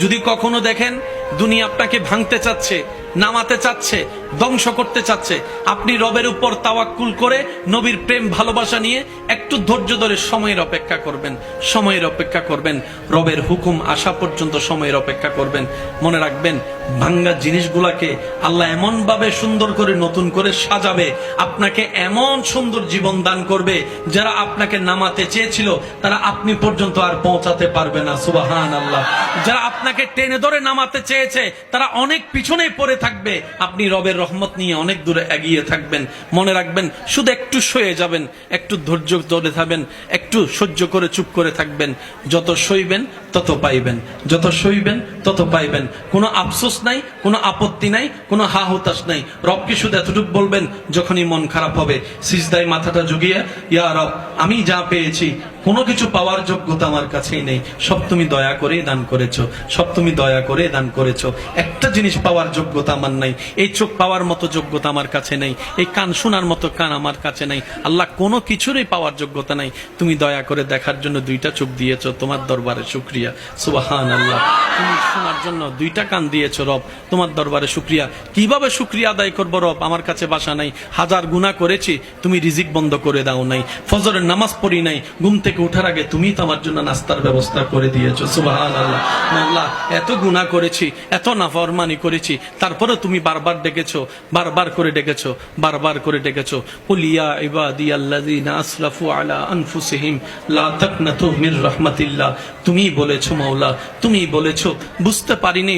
যদি কখনো দেখেন দুনিয়া আপনাকে ভাঙতে চাচ্ছে, নামাতে চাচ্ছে, ধ্বংস করতে চাচ্ছে, আপনি রবের উপর তাওয়াক্কুল করে নবীর প্রেম ভালোবাসা নিয়ে একটু ধৈর্য ধরে সময়ের অপেক্ষা করবেন, সময়ের অপেক্ষা করবেন, রবের হুকুম আসা পর্যন্ত সময়ের অপেক্ষা করবেন। মনে রাখবেন, ভাঙ্গা জিনিসগুলাকে আল্লাহ এমন ভাবে সুন্দর করে নতুন করে সাজাবে, আপনাকে এমন সুন্দর জীবন দান করবে, যারা আপনাকে নামাতে চেয়েছিল তারা আপনি পর্যন্ত আর পৌঁছাতে পারবে না। সুবহানাল্লাহ। যারা আপনাকে টেনে ধরে নামাতে চেয়েছে তারা অনেক পিছনে পড়ে থাকবে, আপনি রবের রহমত নিয়ে অনেক দূরে এগিয়ে থাকবেন। মনে রাখবেন, শুধু একটু সয়ে যাবেন, একটু ধৈর্য ধরে থাকবেন, একটু সহ্য করে চুপ করে থাকবেন। যত সইবেন তত পাইবেন, যত সইবেন তত পাইবেন। কোনো আফসোস নাই, কোনো আপত্তি নাই, কোনো হা হুতাশ নাই। রবকে শুধু এতটুকু বলবেন যখনই মন খারাপ হবে, সিজদায় মাথাটা ঝুঁকিয়ে, ইয়া রব, আমি যা পেয়েছি কোনো কিছু পাওয়ার যোগ্যতা আমার কাছেই নেই, সব তুমি দয়া করে দান করেছো, সব তুমি দয়া করে দান করেছো। একটা জিনিস পাওয়ার যোগ্যতা আমার নাই, এই চোখ পাওয়ার মতো যোগ্যতা আমার কাছে নেই, এই কান শোনার মতো কান আমার কাছে নাই। আল্লাহ, কোনো কিছুরই পাওয়ার যোগ্যতা নাই, তুমি দয়া করে দেখার জন্য দুইটা চোখ দিয়েছো, তোমার দরবারে শুকরিয়া। সুবহানাল্লাহ। তুমি শোনার জন্য দুইটা কান দিয়েছো রব, তোমার দরবারে শুকরিয়া। কিভাবে শুকরিয়া আদায় করবো রব? আমার কাছে ভাষা নাই। হাজার গুনাহ করেছি, তুমি রিজিক বন্ধ করে দাও নাই। ফজরের নামাজ পড়ি নাই, ঘুম থেকে উঠার আগে তুমি তো আমার জন্য নাস্তার ব্যবস্থা করে দিয়েছো। সুবহানাল্লাহ। আল্লাহ, এত গুনাহ করেছি, এত নাফরমানি করেছি, তারপরে তুমি বারবার ডেকেছো, বারবার করে ডেকেছো, বারবার করে ডেকেছো। কুল ইয়া ইবাদিয়াল্লাযিনা আসরাফু আলা আনফুসিহিম লা তাকনাতু মির রাহমাতিল্লাহ। তুমি বলেছো মাওলা, তুমি বলেছো, বুঝতে পারিনি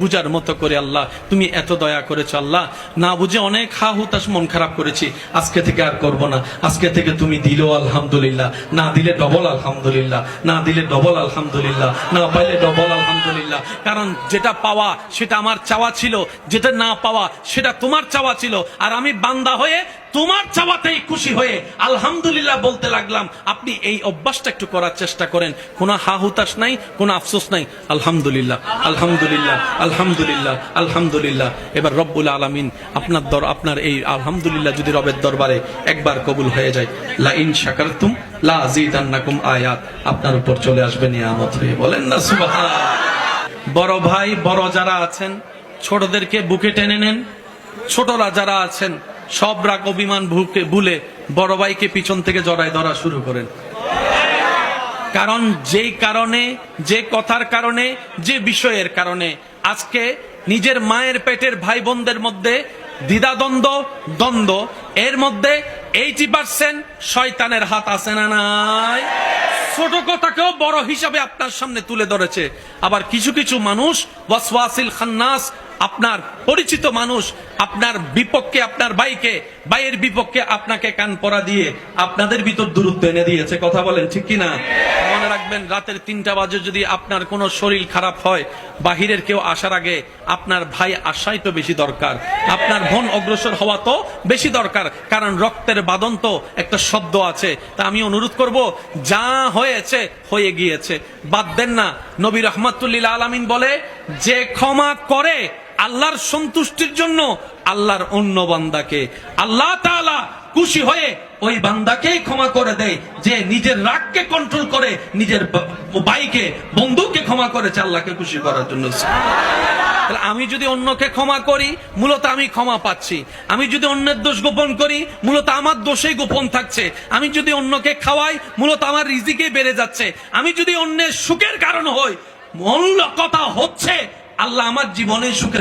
বুঝার মতো করে আল্লাহ তুমি এত দয়া করেছো। আল্লাহ, না বুঝে অনেক হা হুতাশ মন খারাপ করেছি, আজকে থেকে আর করব না। আজকে থেকে তুমি দিলো আলহামদুলিল্লাহ, না দিলে ডবল আলহামদুলিল্লাহ, না দিলে ডবল আলহামদুলিল্লাহ, না পাইলে ডবল আলহামদুলিল্লাহ। কারণ যেটা পাওয়া সেটা আমার চাওয়া ছিল, যেটা না পাওয়া সেটা তোমার চাওয়া ছিল, আর আমি বান্দা হয়ে তোমার চাওয়াতেই খুশি হয়ে আলহামদুলিল্লাহ বলতে লাগলাম। আপনি এই অভ্যাসটা একটু করার চেষ্টা করেন, কোনো হা হুতাশ নাই, কোনো আফসোস নাই। আলহামদুলিল্লাহ, আলহামদুলিল্লাহ, আলহামদুলিল্লাহ, আলহামদুলিল্লাহ। এবার রব্বুল আলামিন আপনার এই আলহামদুলিল্লাহ যদি রবের দরবারে একবার কবুল হয়ে যায়, লা ইন শাকারতুম লা আযীদান্নাকুম আয়াত আপনার উপর চলে আসবে নিয়ামত হয়ে। বলেন না সুবহানাল্লাহ। বড় ভাই বড় যারা আছেন, ছোটদেরকে বুকে টেনে নেন। ছোটরা যারা আছেন, সব রাগ অভিমান ভুলে বড় ভাইকে পিছন থেকে জড়ায় ধরা শুরু করেন। কারণ যেই কারণে, যে কথার কারণে, যে বিষয়ের কারণে আজকে নিজের মায়ের পেটের ভাই বোনদের মধ্যে দ্বিধাদ্বন্দ্ব, দ্বন্দ্ব, এর মধ্যে 80% শয়তানের হাত আছে না নাই? ছোট কথাকেও বড় হিসাবে আপনার সামনে তুলে ধরেছে। আবার কিছু কিছু মানুষ ওয়াসওয়াসিল খান্নাস, আপনার পরিচিত মানুষ আপনার বিপক্ষে, আপনার ভাইকে, ভাইয়ের বিপক্ষে আপনাকে কান পরা দিয়ে আপনাদের ভিতর দূরত্ব এনে দিয়েছে। কথা বলেন ঠিক কিনা? মনে রাখবেন, রাতের 3টা বাজে যদি আপনার কোনো শরীর খারাপ হয়, বাহিরের কেউ আসার আগে আপনার ভাই আসাই তো বেশি দরকার, আপনার বোন অগ্রসর হওয়া তো বেশি দরকার। কারণ রক্তের বাঁধন তো একটা শব্দ আছে। তা আমি অনুরোধ করব, যা হয়েছে হয়ে গিয়েছে, বাদ দেন না। নবী রাহমাতুল্লিল আলামিন বলে, যে ক্ষমা করে আল্লাহর সন্তুষ্টির জন্য আল্লাহর অন্য বান্দাকে আল্লাহ তাআলা খুশি হয়ে ওই বান্দাকেই ক্ষমা করে দেয়, যে নিজের রাগকে কন্ট্রোল করে, নিজের ভাইকে, বন্ধুকে ক্ষমা করেছে আল্লাহকে খুশি করার জন্য। আমি যদি অন্যকে ক্ষমা করি, মূলত আমি ক্ষমা পাচ্ছি। আমি যদি অন্যের দোষ গোপন করি, মূলত আমার দোষেই গোপন থাকছে। আমি যদি অন্যকে খাওয়াই, মূলত আমার রিজিকে বেড়ে যাচ্ছে। আমি যদি অন্যের সুখের কারণ হই, মূল কথা হচ্ছে আল্লাহ আমার জীবনে সুখের